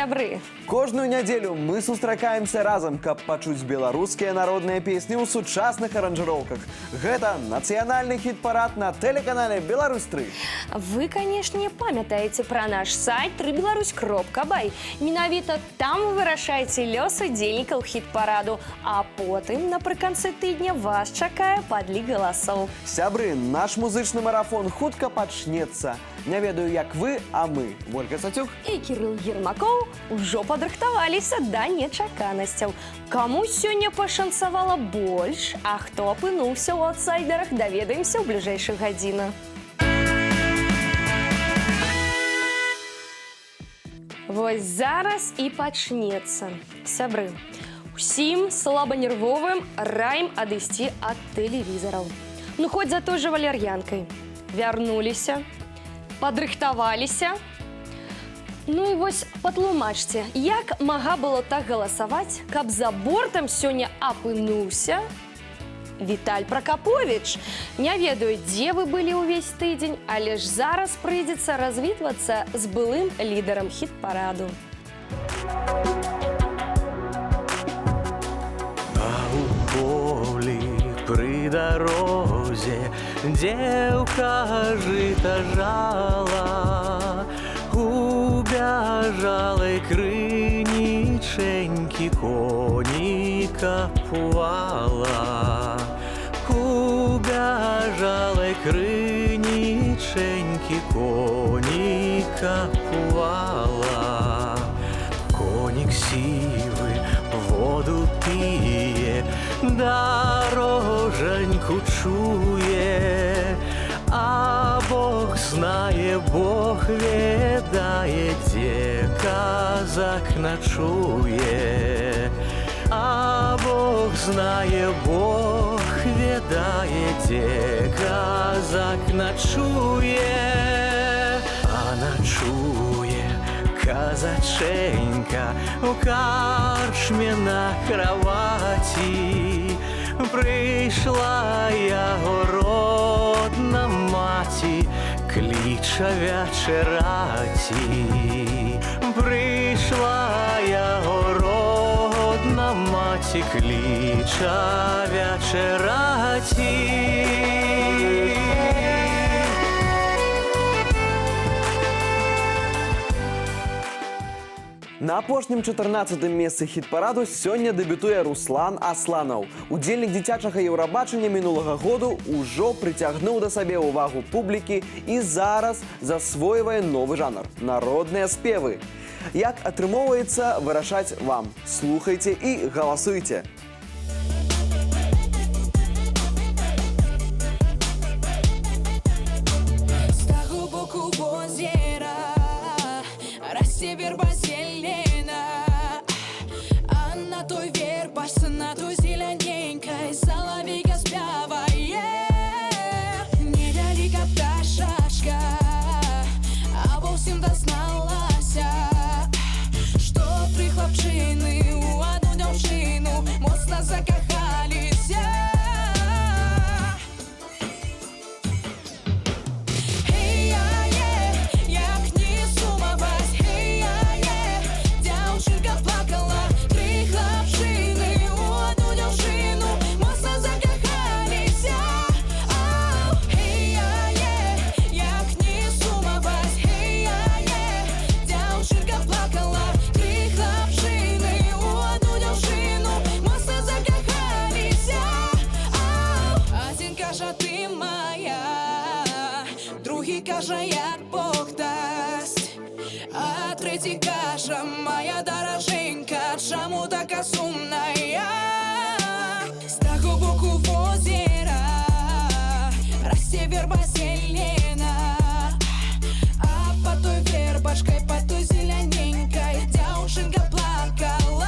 сябры. Кожную нядзелю мы сустракаемся разам, каб пачуць беларускія народныя песні ў сучасных аранжыроўках. Гэта нацыянальны хіт-парад на тэлеканале Беларусь-3. Вы, канешне, памятаеце пра наш сайт www.беларусь.бай. Менавіта там вы вырашаеце лёс удзельнікаў хіт-параду, а потым напрыканцы тыдня вас чакае падлік галасоў. Сябры, наш музычны марафон хутка пачнецца. Не ведаю, як вы, а мы, Вольга Сацюк І Кірыл Ермакоў ужо падрыхтаваліся да нечаканасцяў. Каму сёння пашанцавала больш, а хто апынуўся ў аўтсайдерах, даведаемся ў бліжэйшых гадзінах. Вось зараз і пачнецца. Сябры, усім слабанервовым раім адысці ад тэлевізараў. Ну, хоць за той жа валяр'янкай. Вярнуліся, падрыхтаваліся. Ну і вось патлумачце, як мага было так галасаваць, каб за бортам сёння апынуўся Віталь Пракаповіч. Не ведаю, дзе вы былі ўвесь тыдзень, але ж зараз прыйдзецца развітвацца з былым лідарам хіт-параду. А у полі пры дарозе дзеўка жыта жала, у бяжалай крынічэнькі коніка пувала. У бяжалай крынічэнькі коніка пувала. Конік сівы воду піе, дороженьку чуе, а Бог знае, Бог ведае, дзе казак начуе. А Бог знае, Бог ведае, дзе казак начуе. А начуе казаченька у карчме на кроваті. Прийшла яго родна маці, кліча вячераці. Прийшла яго родна маці, кліча вячераці. На апошнім 14-м месцы хіт-параду сёння дэбютуе Руслан Асланаў. Удзельнік дзіцячага Еўрабачання мінулага году ўжо прыцягнуў да сабе ўвагу публікі і зараз засвойвае новы жанр – народныя спевы. Як атрымоўваецца, вырашаць вам. Слухайце і галасуйце. Верба зелена, а на той вербашцы, на той зелененькой соловейка спявае. Невяліка пташачка, а ва ўсім дазналася, што тры хлапчыны ў адну дзяўчыну моцна закахаліся. Кажа, як Бог дасть, а третій каже, моя дороженька, чому така сумная? З того боку озера расте верба зелена, а по той вербочкой, по той зелененькой девушенька плакала.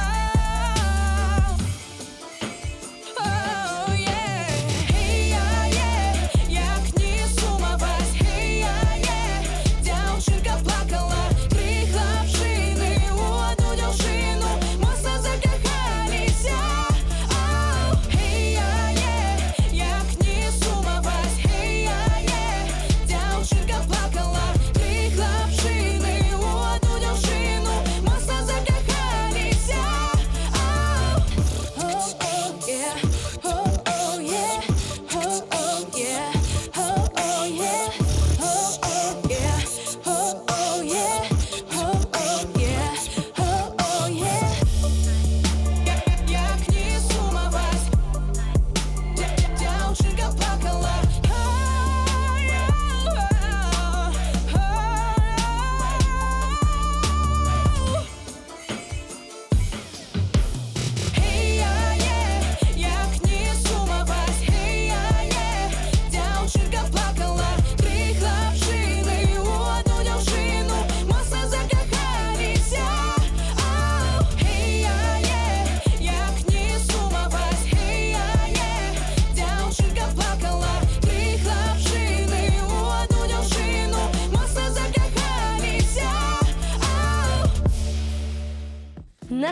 Плакала, три хлопчини у одну дівчину, моцно закохались.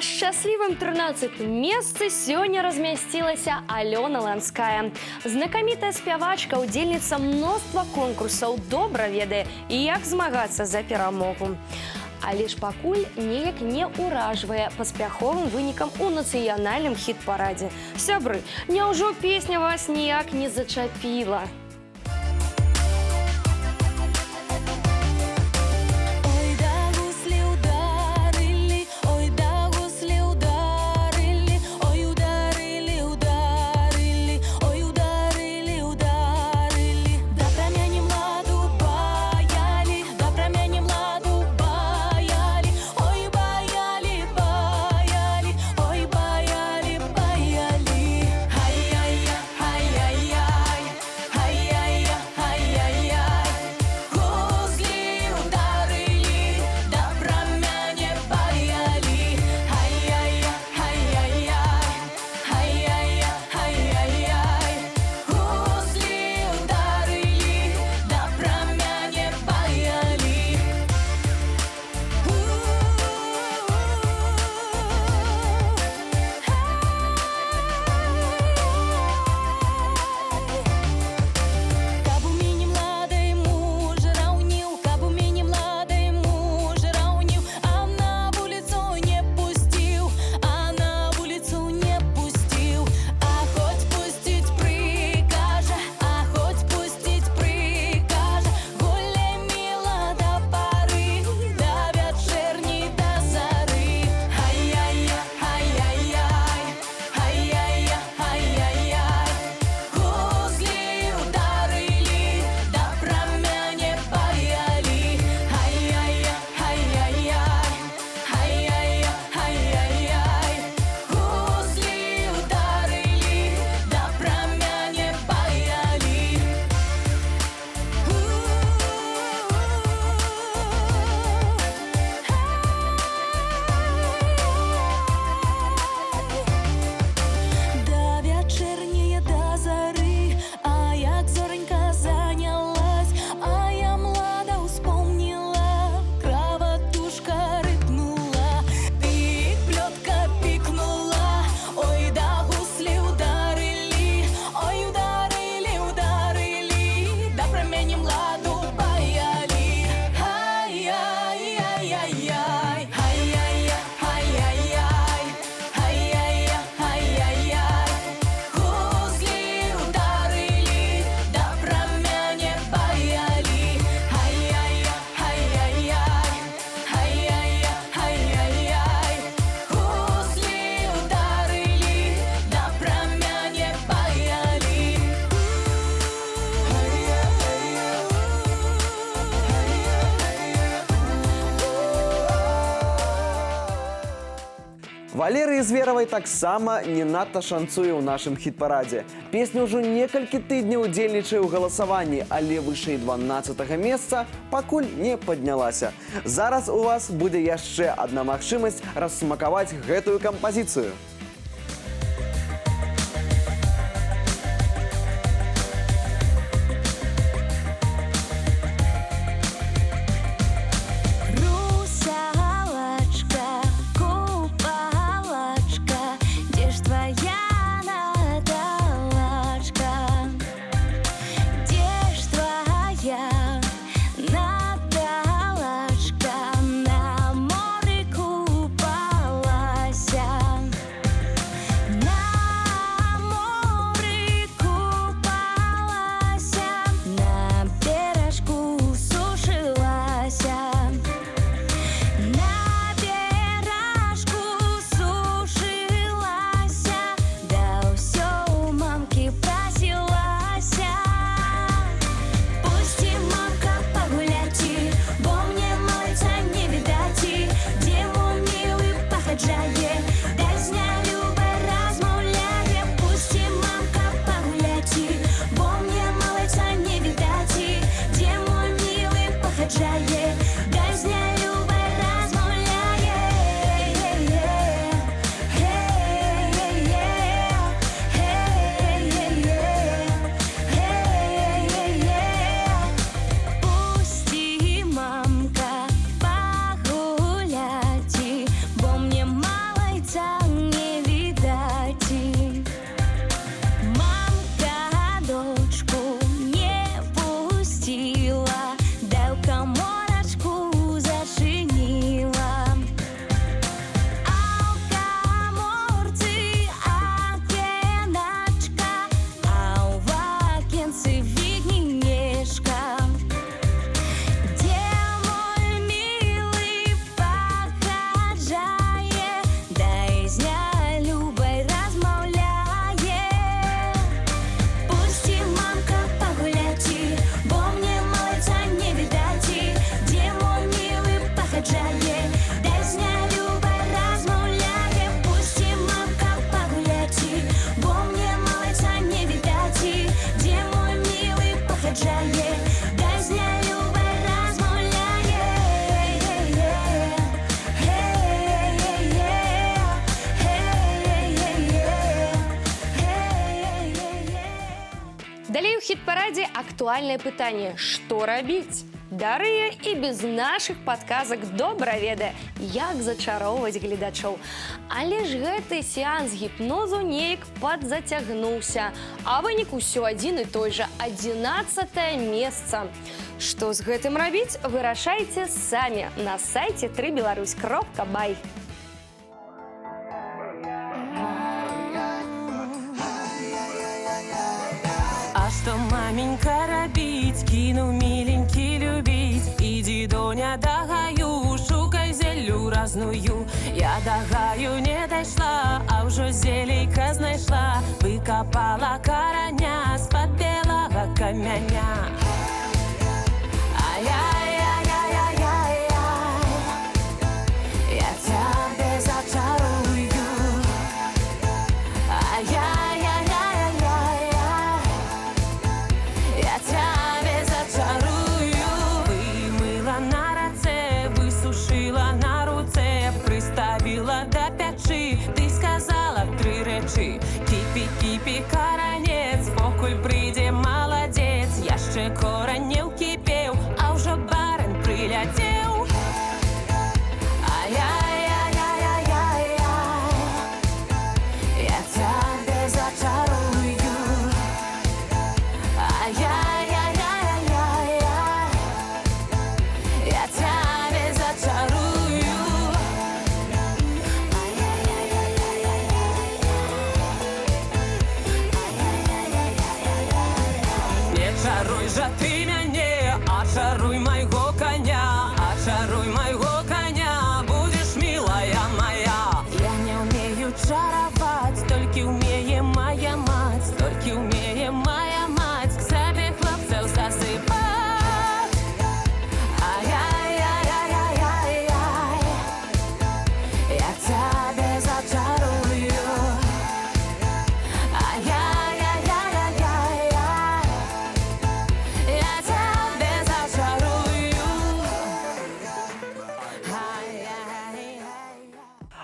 счастливым 13-м месцы сегодня разместилась Алена Ланская. Знакомитая спявачка, удельница множества конкурсов, добра ведае і як змагацца за перамогу. Але ж пакуль неяк не ўражвае паспяховым вынікам у нацыянальным хіт-парадзе. Сябры, няўжо песня вас ніяк не зачапіла? Валерыі Зверавай таксама не надта шанцуе ў нашым хіт-парадзе. Песня ўжо некалькі тыдняў удзельнічае ў галасаванні, але вышэй 12-го месца пакуль не паднялася. Зараз у вас будзе яшчэ адна магчымасць рассмакаваць гэтую кампазіцыю. хит-параде актуальное пытанне: што рабіць? Дар'я і без нашых падказак добра ведае, як зачароўваць гледачоў. Але ж гэты сеанс гіпнозу неяк падзацягнуўся, а вынік усё адзін і той жа, 11-е месца. Што з гэтым рабіць, вырашайце самі на сайце 3belarus.by. А что, маменька, робить? Кину миленький любить. Иди, Доня, до гаю, шукай зелью разную. Я до гаю не дошла, а уже зелейка знайшла. Выкопала короня с-под белого каменя. Ай-яй-яй-яй-яй-яй, я тебя зачарую. Ай-яй-яй-яй-яй, я тебя зачарую. Вымыла на раце, высушила на руце, приставила до печи. Ты сказала 3 речи: кипи, кипи, коронец, покуль прийде молодец. Яшчэ корань не ўкіпеў, а ўжо баран прыляцеў. Ай-яй-яй-яй-яй, я тебя зачарую. Ай-яй-яй-яй-яй, я тебя зачарую. Не чаруй жа ты мяне, очаруй майго коня, очаруй майго коня, будешь, милая моя. Я не умею чаровать, толькі умее моя мать, толькі умее моя мать к себе хлопцев засыпать. Ай-яй-яй-яй-яй, я тебя зачарую. Ай-яй-яй-яй-яй, я тебя зачарую. Ай-яй-яй.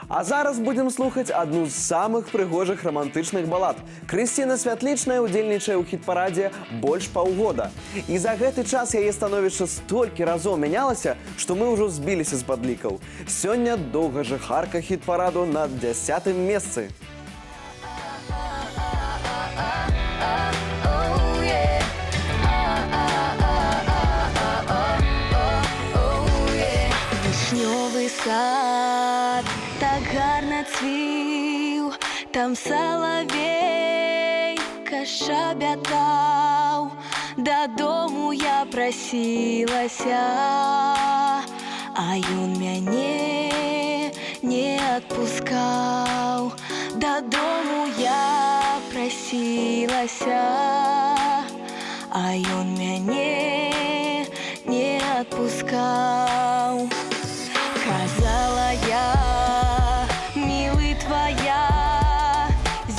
А зараз будем слухаць адну з самых прыгожых романтычных балад. Крысціна Святлічная удзельнічае ў хіт-парадзе больш паўгода. І за гэты час яе становішча столькі разоў мянялася, што мы ўжо збіліся з падлікаў. Сёння доўгажыхарка хіт-параду на 10-м месцы. Вишнёвый сад так гарно цвіў, там салавейка шабятаў. Дадому я прасілася, а ён мяне не адпускаў. Дадому я прасілася, а ён мяне не отпускал. Казала я, милый твоя,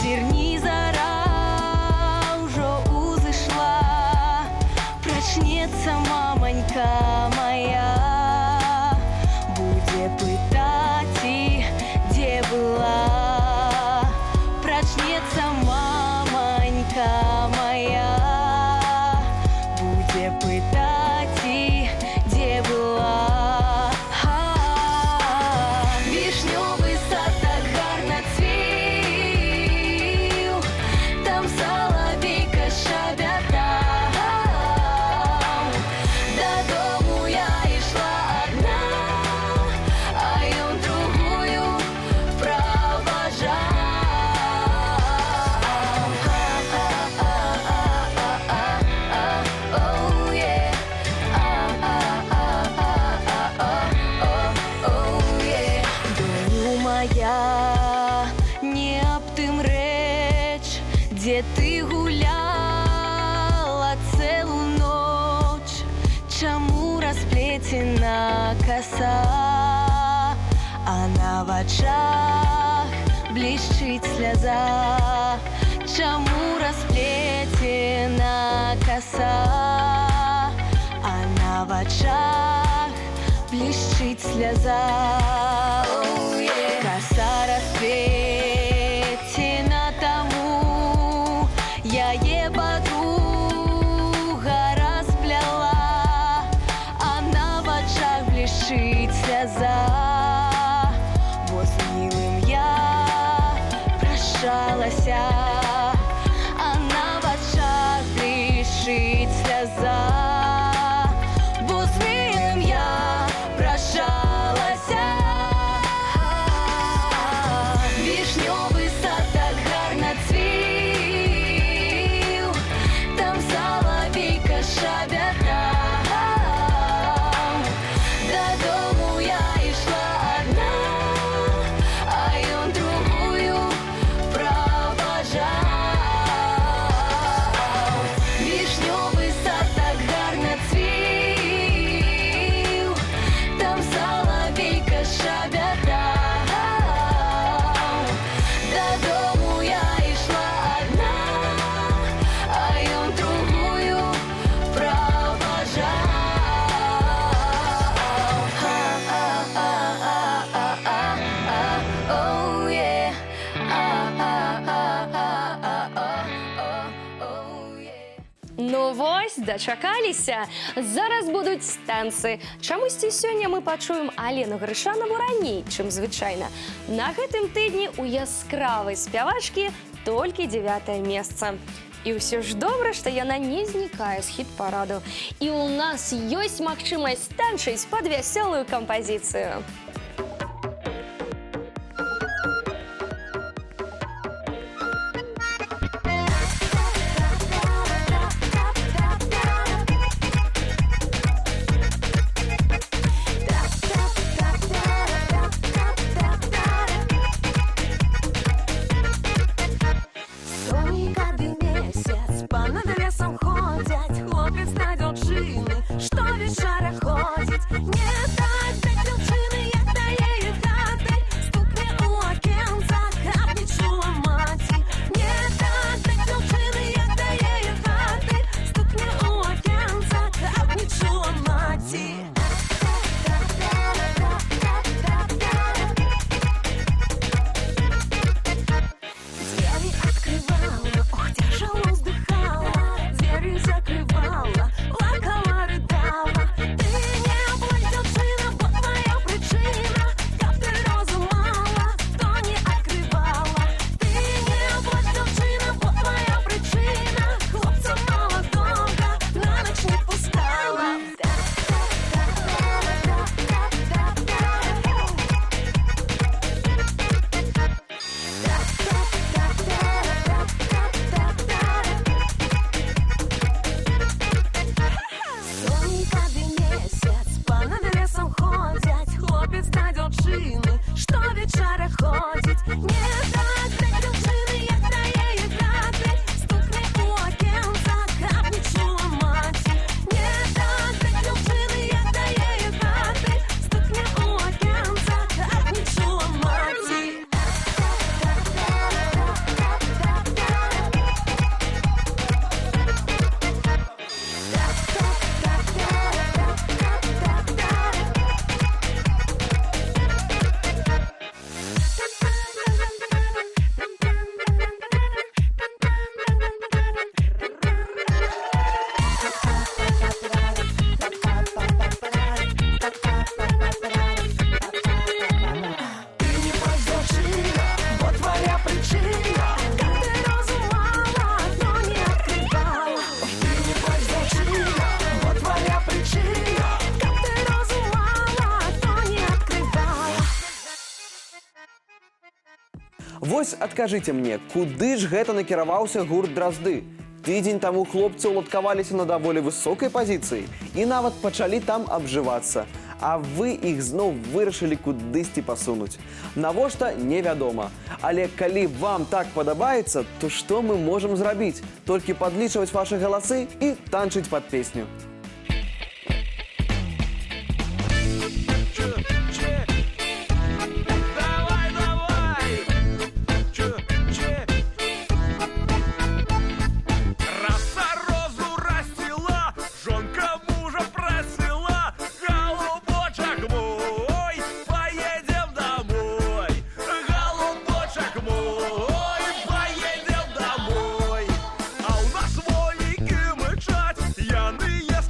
зерни зара ўжо узышла. Прачнецца мамонька моя, будзе пытаць, і дзе была. Прачнецца мамонька моя, будзе пытаць, і дзе была. Вишнёвый сад так гарно цвіў, там соловейка шабятаў. Дадому я ішла одна, а ён другую проважаў. Моя, не аб тым рэч, дзе ты гуляла цэлую ноч. Чаму расплецена коса, а на вачах блішчыць сляза? Чаму расплецена коса, а на вачах блішчыць сляза? Коса расплетена тому, я е баду прощалася, а на вачах блішить сльоза, бо з ним я прощалася. Вишньовий сад так гарно цвів, там соловейка щебетав. Додому я йшла одна, а він другую провожав. Вишньовий сад так гарно цвів, там соловейка щебетав. Додому я йшла одна, а він другую провожав. Oh yeah. Oh yeah. Ну вось, дачакаліся. Зараз будуць танцы. Чамусьці сёння мы пачуем Алену Грышанову раней, чым звычайна. На гэтым тыдні у яскравай спявачкі толькі 9 месца. І ўсё ж добра, што яна не знікае з хіт-параду. І ў нас ёсць магчымасць танчыць пад вясёлую кампазіцыю. Каждый месяц по над лесом ходят хлопец на дівчини, що вечора ходять. Не дать дівчини, як дає їх хати, стукне у окенца, як не чула маті. Не дать дівчини, як дає їх хати, стукне у окенца, як не чула маті. Двери открывала, ох, тяжело вздыхала, двери закрывала, плакала, рыдала. Ты не плачь, девчина, вот моя причина, как ты розумала, то не открывала. Ты не плачь, девчина, вот моя причина, хлопца молодого на ночь не пускала. Сонні каждый месяц по над лесом ходять хлопець та дівчини, що вечора ходять. Не дать дівчини, як дає їх хати, стукне у окенца, як не чула маті. Не дать дівчини, як дає їх хати, стукне у окенца, як не чула маті. Вось адкажыце мне, куды ж гэта накіраваўся гурт «Дразды»? Тыдзень таму хлопцы ўладкаваліся на даволі высокай пазіцыі і нават пачалі там абжывацца. А вы іх зноў вырашылі кудысьці пасунуць. Навошта, невядома. Але калі вам так падабаецца, то што мы можам зрабіць? Толькі падлічваць вашы галасы і танчыць пад песню. Яны есть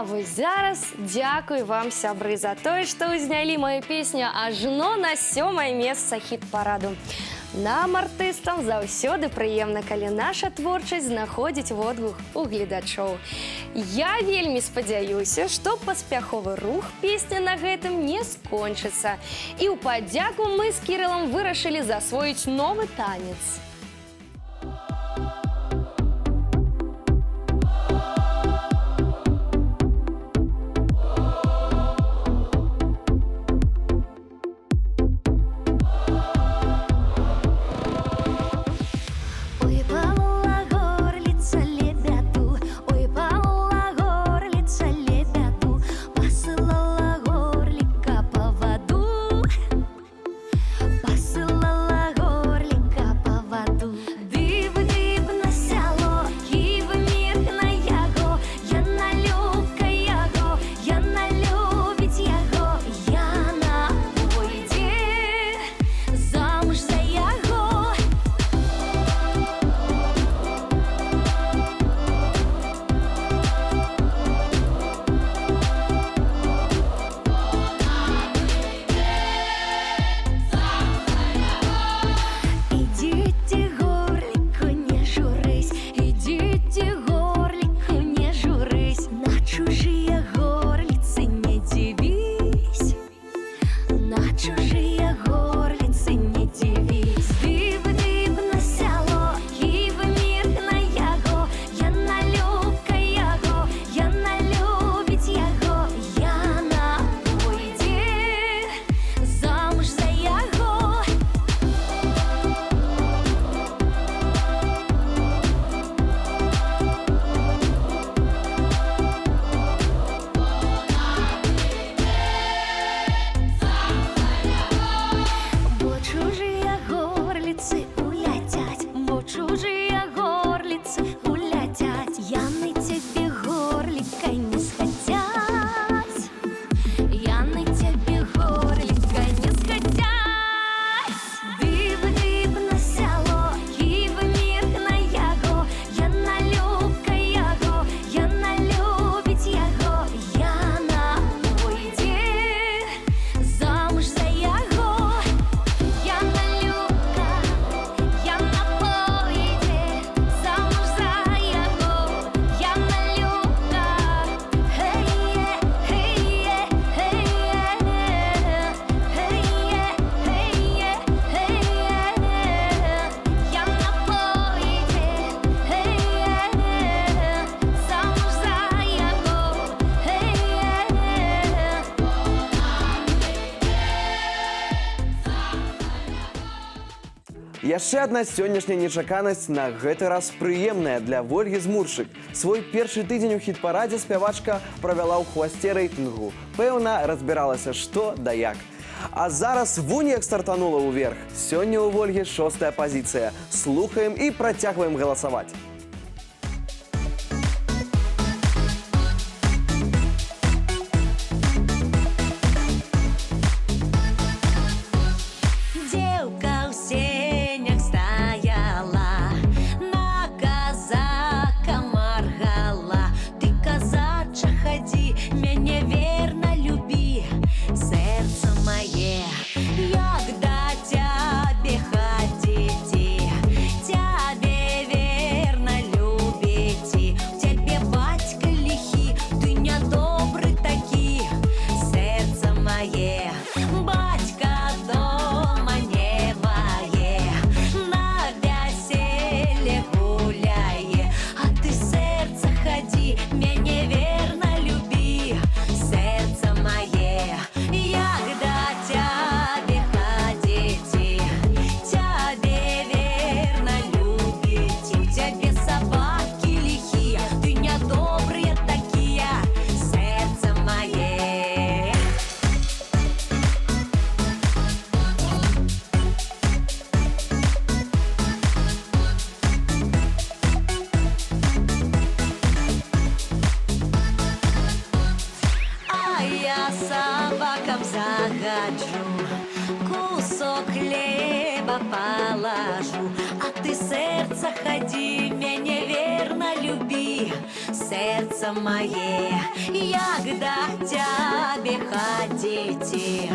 А вось зараз дзякуй вам, сябры, за тое, што ўзнялі мою песню ажно на 7-е месца хіт-параду. Нам, артыстам, заўсёды прыемна, калі наша творчасць знаходзіць водгук у гледачоў. Я вельмі спадзяюся, што паспяховы рух песні на гэтым не скончыцца. І ў падзяку мы з Кірылам вырашылі засвоіць новы танец. Яшчэ адна сённяшняя нечаканасць на гэты раз прыемная для Вольгі Змуршык. Свой першы тыдзень у хіт-парадзе спявачка правяла ў хвасце рэйтынгу. Пэўна, разбіралася што да як. А зараз вунь як стартанула ўверх. Сёння ў Вольгі 6-я пазіцыя. Слухаем і працягваем галасаваць. положу, а ты сердце ходи, меня верно люби. ходи, сердце мое, як до тебе ходите,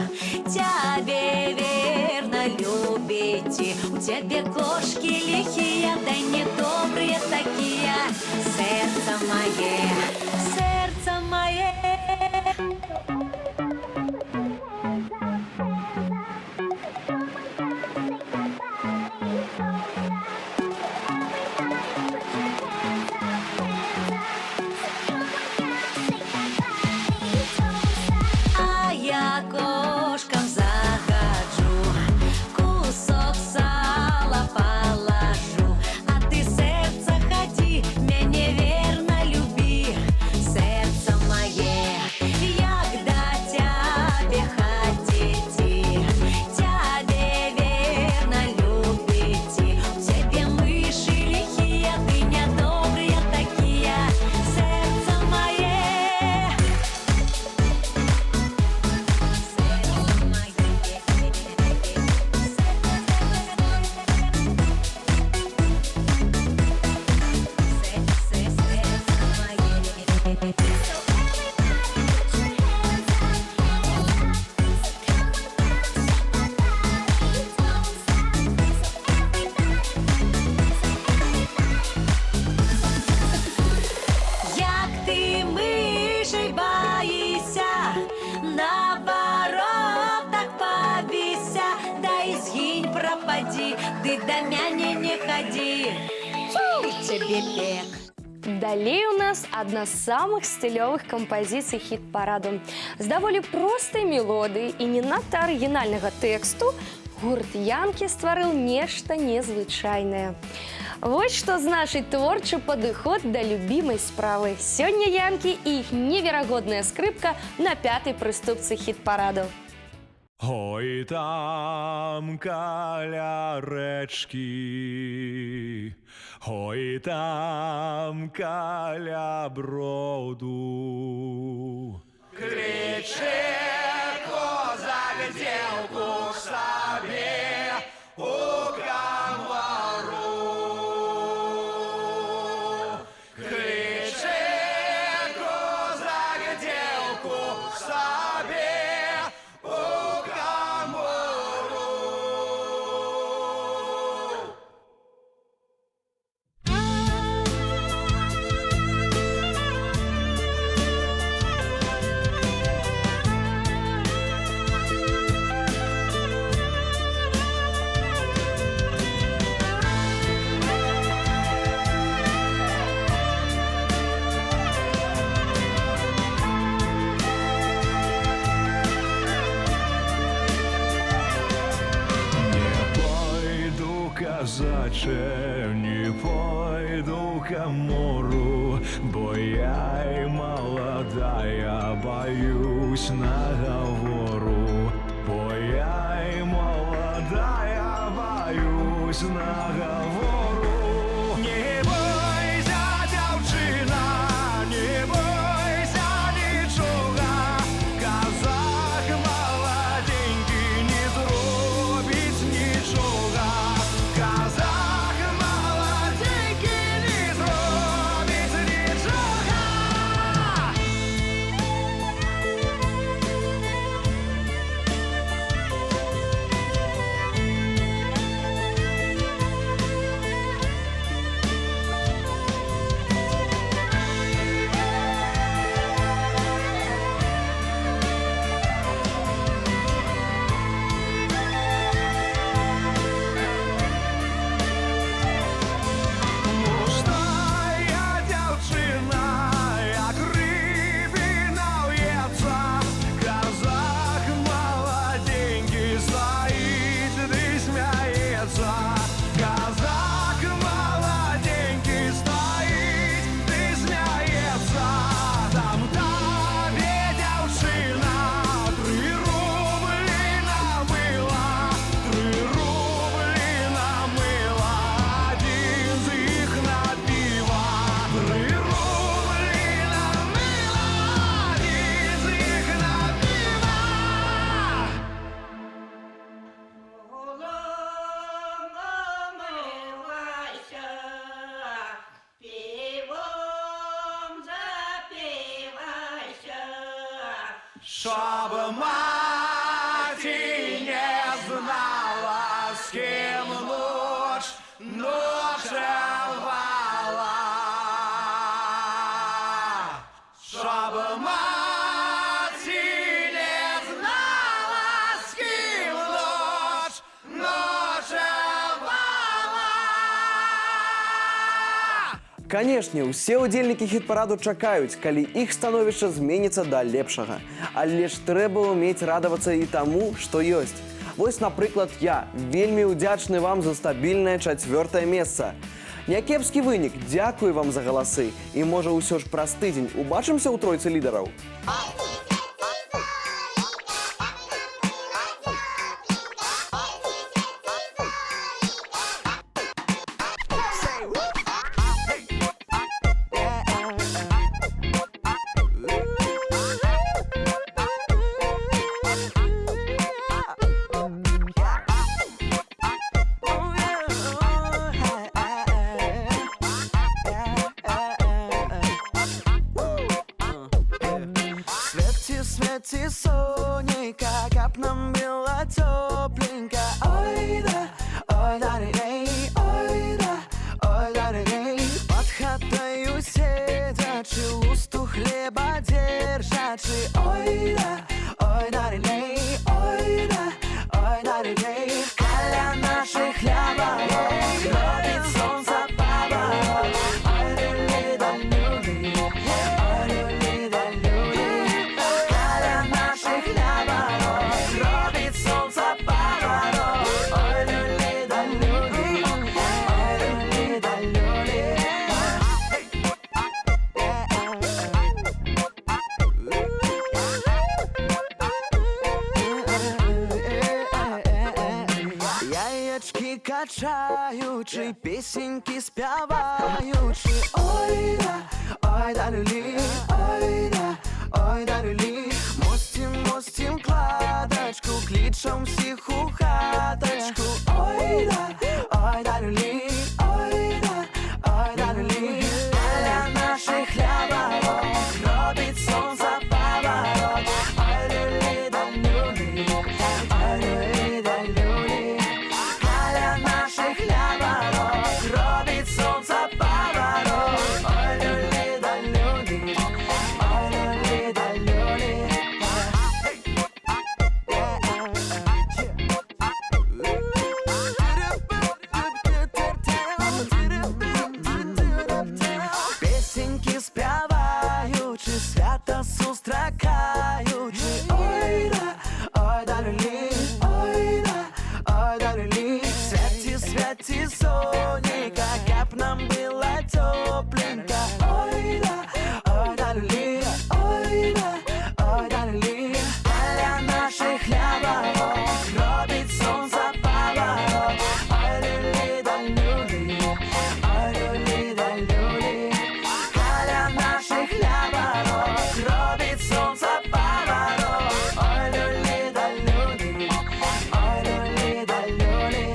тебе верно любите, у тебя кошки лихие, да недобрые такие, сердце мое, сердце мое. А я кошкам захожу, кусок сала положу, а ты сердце ходи, меня верно люби, сердце мое, як до тебе ходите, тебе верно любите, у тебя мыши лихие, ты недобрые такие, сердце мое. Як ти мишей боїшся, на воротах повися, да и сгинь, пропади, ты до меня не ходи, и тебе пек. Далей у нас одна з самых стылёвых кампазіцый хіт-параду. З даволі простай мелодыі і не надта арыгінальнага тэксту гурт Янкі стварыў нешта незвычайнае. Вось што значыць творчы падыход да любімай справы. Сёння Янкі і іх неверагодная скрыпка на 5-й прыступцы хіт-параду. Ой, там каля речки, ой, там каля броду. Кличе козак девку к себе у камару. Кличе козак девку к себе у камару. Казаче, не пойду к морю, бо я и молодая, боюсь наговору. Бо я и молодая, боюсь наговору. Не бойся, девчина, не бойся ничего, казак молоденький не зробить ничего. Казак молоденький не зробить нічого. Чтобы мать и не знала, с кем ночевала. Чтобы мать и не знала, с кем ночевала. Канешне, усе удзельнікі хіт-параду чакаюць, калі іх становішча зменіцца да лепшага. Але ж трэба ўмець радавацца і таму, што ёсць. Вось, напрыклад, я вельмі ўдзячны вам за стабільнае 4-е месца. Някепскі вынік, дзякую вам за галасы. І можа ўсё ж праз тыдзень убачымся ў тройцы лідараў. Свети, сонейка, кап нам было тепленько. Ой да, ой-да-ри-рей, ой-да-ри-рей. Под хатою сидячи, лусту хлеба держачи. Ой да, ой-да-ри-рей, ой-да-ри-рей. Каля наших хляборов, робит солнце поворот. Ой-люли да люли, ой-люли да люли. Каля наших хляборов, робит солнце поворот. Ой-люли да люли, ой-люли да люли. Яєчки качаючи, пісеньки співаючи. Ой да, ой да люлі, ой да, ой да люлі. Мостим кладочку, кличем всіх у хаточку. Ой да люлі, ой да люлі. Каля наших хляборов, робить сонце поворот. Ой люлі да люлі, ой люлі да люлі. Каля наших хляборов, робить сонце поворот. Ой люлі да люлі, ой люлі да люлі. Песеньки співаючи, свято зустракаючи. Ой да люлі, ой да люлі. Святі, сонейка, кап нам было тепленько. Ой да люлі, ой да люлі. Каля наших хляборов, робить сонце поворот. Ой люлі да люлі, ой люлі да люлі. Каля наших хляборов, робить сонце поворот. Ой люлі да люлі, ой люлі да люлі.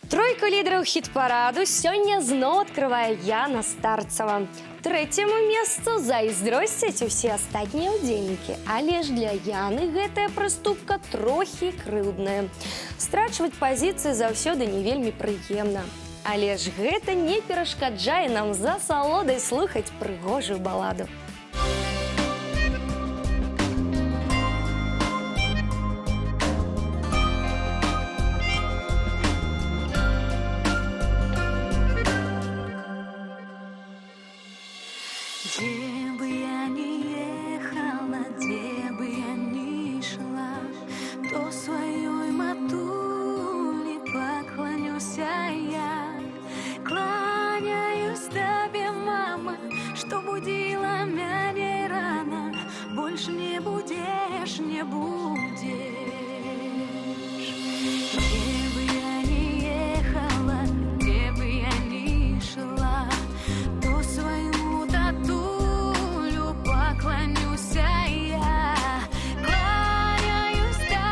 Тройку лідараў хіт-параду сёння зноў адкрывае Яна Старцева. Трэцяму месцу зайздросцяць усе астатнія ўдзельнікі. Але ж для Яны гэтая прыступка трохі крыўдная. Страчваць пазіцыі заўсёды не вельмі прыемна. Але ж гэта не перашкаджае нам за салодай слухаць прыгожую баладу. Где бы я ни ехала, где бы я ни шла, то своей матуле поклонюсь я. Кланяюсь тебе, мама, что будила меня рано. Больше не будешь, не будешь. Где бы я ни ехала, где бы я ни шла, то своему татулю поклонюсь я. Кланяюсь тебе,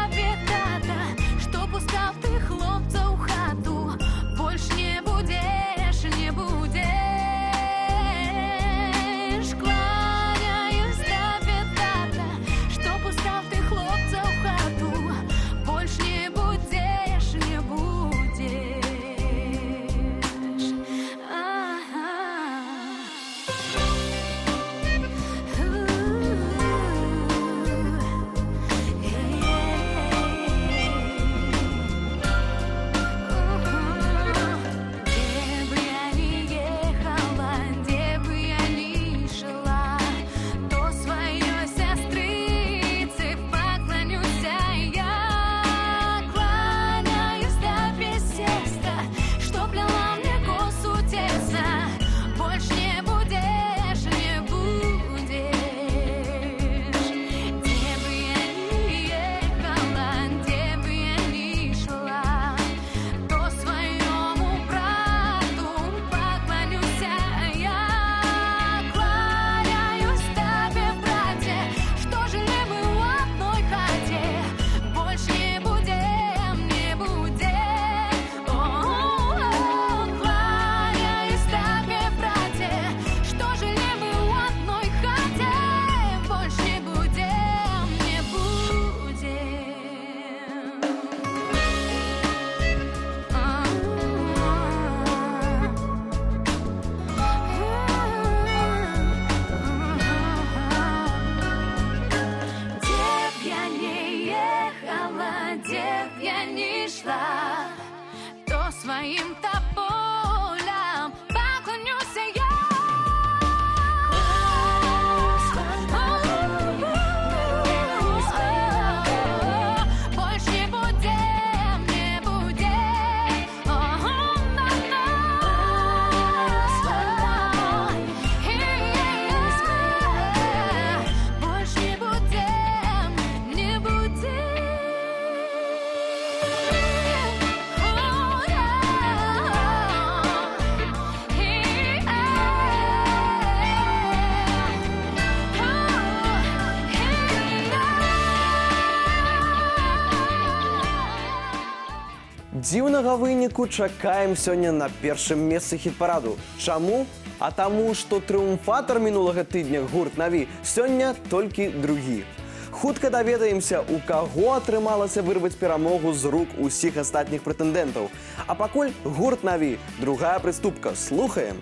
дзіўнага выніку чакаем сёння на першым месцы хіт-параду. Чаму? А таму, што трыумфатар мінулага тыдня гурт «Наві» сёння толькі другі. Хутка даведаемся, у каго атрымалася вырваць перамогу з рук усіх астатніх прэтэндэнтаў. А пакуль гурт «Наві», другая прыступка. Слухаем.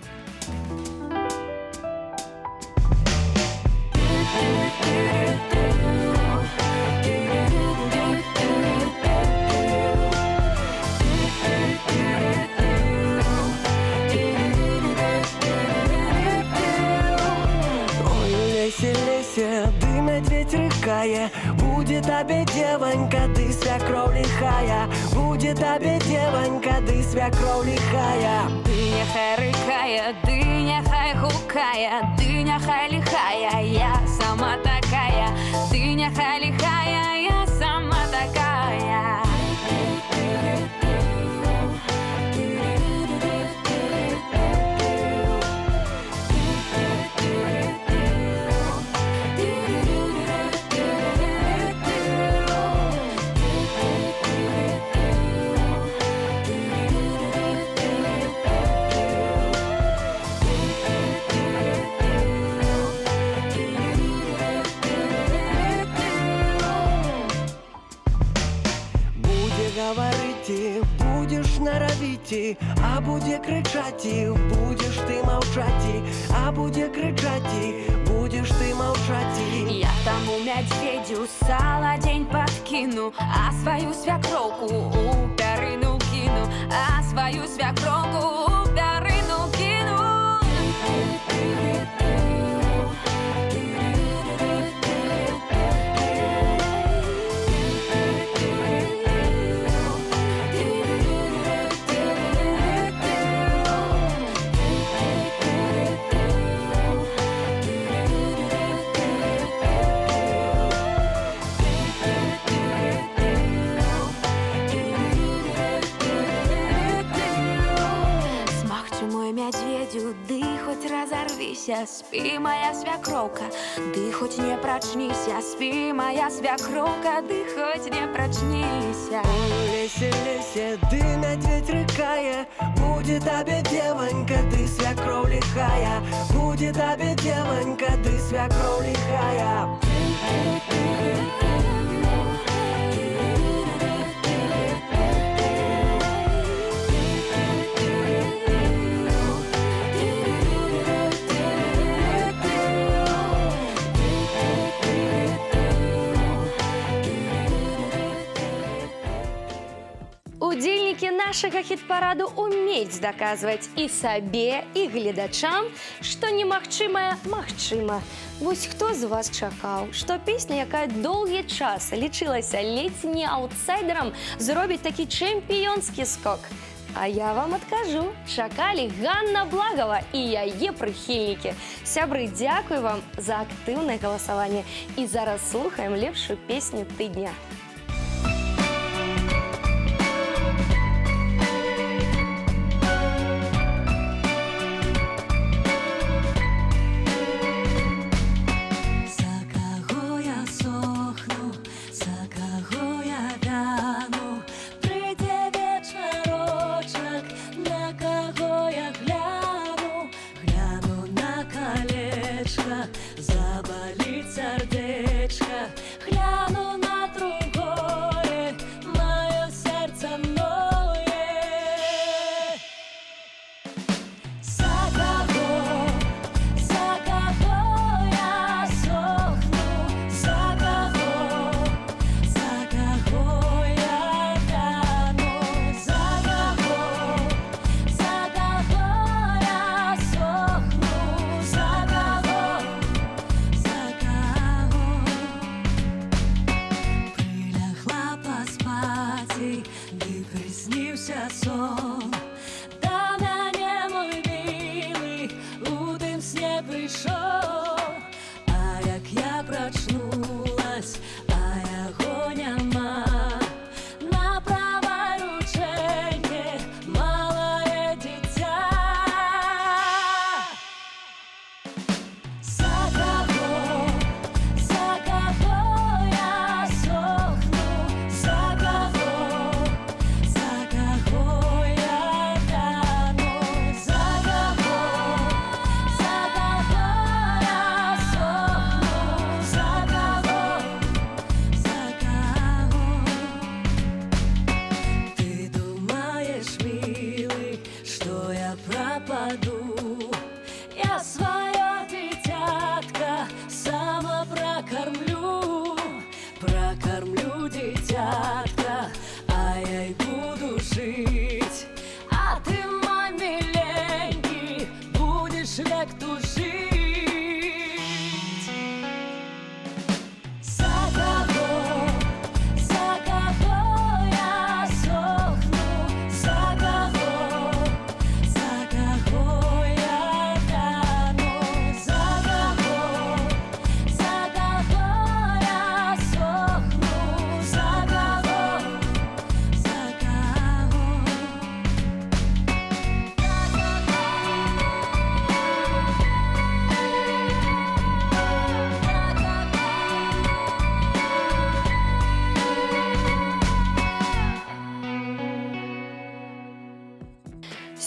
Ты медведь рыкая, будет тебе девонька, ты свекровь лихая, будет тебе девонька, ты свекровь лихая. Ты нехай рыкая, ты нехай хукая, ты нехай лихая, я сама такая, ты нехай лихая, я сама такая. Будешь норовить, а буде кричать, будешь ты молчать, а буде кричать, будешь ты молчать. Я тому медведю сало день подкину, а свою свекровку у перину кину, а свою свекровку у перину кину. Ты хоть разорвися, спи, моя свекровка, ты хоть не прочнися, спи, моя свекровка, ты хоть не прочнися. Лесе, лесе, ты медведь рыкая, будет тебе девонька, ты свекровь лихая, будет тебе девонька, ты свекровь лихая. Удзельнікі нашага хіт-параду умеюць даказваць і сабе, і гледачам, што немагчымае магчыма. Вось хто з вас чакаў, што песня, якая доўгі час лічылася ледзь не аўтсайдерам, зробіць такі чэмпіёнскі скок? А я вам адкажу, чакалі Ганна Благова і яе прыхільнікі. Сябры, дзякую вам за актыўнае галасаванне. І зараз слухаем лепшую песню тыдня. Заболит сердечко, гляну на другое, мое сердце ноет. За кого я сохну, за кого я гляну, за кого я сохну, за кого. Прилягла поспати, dy приснився сон. Та мене, мой милий, у тим сні прийшов. А як я прочнулась, а його нема. На правой рученьке малое дитя. За кого я сохну, за кого тужить. За кого я сохну, за кого я тону, за кого я сохну, за кого.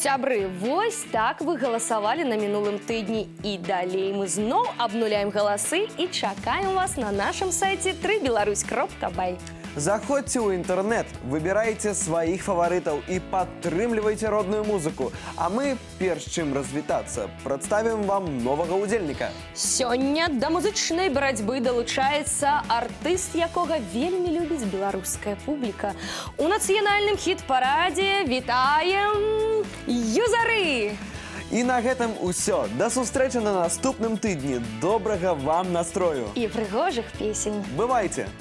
Сябры, вось так вы галасавалі на мінулым тыдні. І далей мы зноў абнуляем галасы і чакаем вас на нашым сайце www.беларусь.бай. Заходзьце ў інтэрнэт, выбірайце сваіх фаварытаў і падтрымлівайце родную музыку. А мы, перш чым развітацца, прадставім вам новага ўдзельніка. Сёння да музычнай барацьбы далучаецца артыст, якога вельмі любіць беларуская публіка. У нацыянальным хіт-парадзе вітаем Юзары! І на гэтым усё. Да сустрэчы на наступным тыдні. Добрага вам настрою. І прыгожых песень. Бывайце!